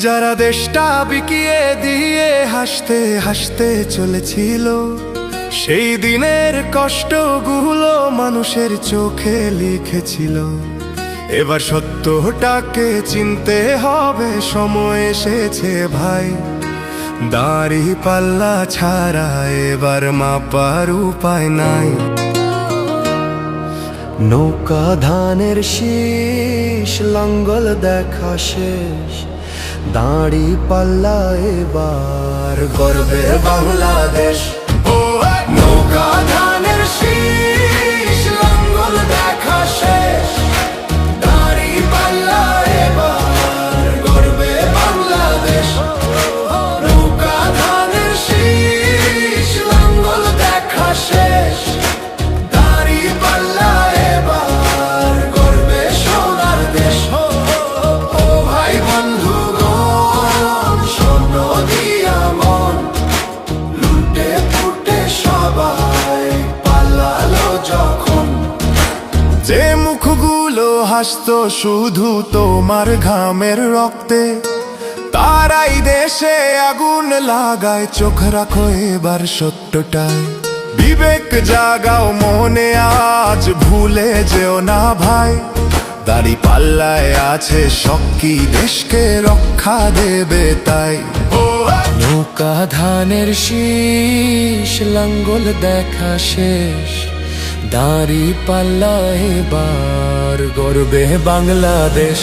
যারা দেশটা বিকিয়ে দিয়ে হাসতে হাসতে চলেছিল, সেই দিনের কষ্টগুলো মানুষের চোখে লিখেছিল। এবার সত্যটাকে চিনতে হবে, সময় এসেছে ভাই। দাড়ি পাল্লা ছাড়া এবার মাপার উপায় নাই। নৌকা ধানের শীষ, লাঙ্গল দেখা শেষ, দাড়ি পাল্লা এবার গর্বে বাংলাদেশ। নৌকা ধানের শীষ, লাঙ্গল দেখা শেষ, দাড়ি পাল্লা এবার গর্বে বাংলাদেশ। নৌকা ধানের শীষ, লাঙ্গল দেখা শেষ, দাড়ি পাল্লা এবার গর্বে সোনার দেশ। ও ভাই বন্ধু যে মুখগুলো হাসতো শুধু তোমার ঘামের রক্তে, তারাই দেশে আগুন লাগায়। চোখ রাখো এবার সত্যটায়, বিবেক জাগাও মনে, আজ ভুলে যেও না ভাই। দাড়ি পাল্লায় আছে শক্তি, দেশকে রক্ষা দেবে তাই। নৌকা ধানের শীষ, লাঙ্গল দেখা শেষ, দাড়ি পাল্লা এবার গর্বে বাংলাদেশ।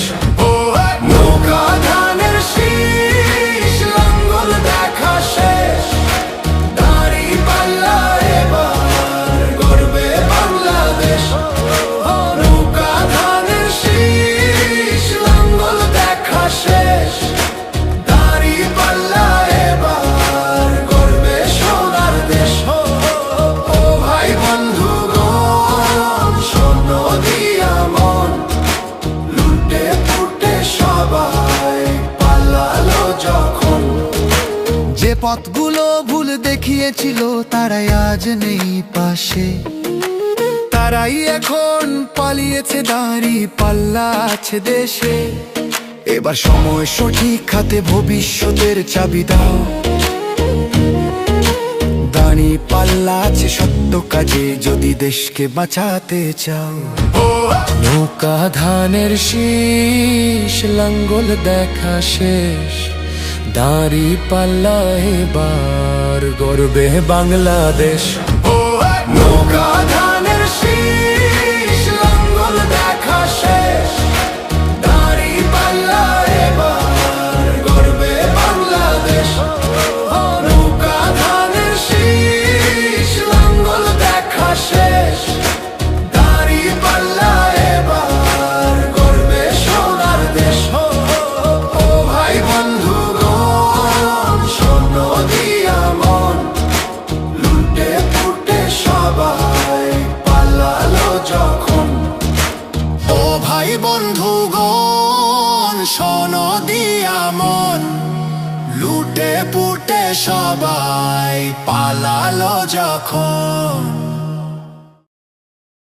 নৌকা ধানের শীষ, লাঙ্গল দেখা শেষ, দাড়ি পাল্লা এবার গর্বে বাংলাদেশ। নৌকা ধানের শীষ, লাঙ্গল দেখা শেষ, দাড়ি পাল্লা এবার গর্বে সোনার দেশ। ও ভাই বন্ধু যে পথগুলো ভুল দেখিয়েছিল, তারাই আজ নেই পাশে। তারাই এখন পালিয়েছে, দাড়ি পাল্লা আছে দেশে। এবার সময় সঠিক হাতে, ভবিষ্যতের চাবি দাও। দাড়ি পাল্লা আছে সত্য কাজে, যদি দেশকে বাঁচাতে চাও। নৌকা ধানের শীষ, লাঙ্গল দেখা শেষ, দাড়ি পাল্লা এবার গর্বে বাংলাদেশ। নৌকা ধানের শীষ, লাঙ্গল দেখা শেষ, দাড়ি পাল্লা এবার গর্বে বাংলাদেশ। নৌকা ধানের শীষ, লাঙ্গল দেখা শেষ, দাড়ি পাল্লা এবার গর্বে সোনার দেশ। ও ভাই বন্ধু বন্ধুগণ, শোনো দিয়া মন, লুটে পুটে সবাই পালালো যখন।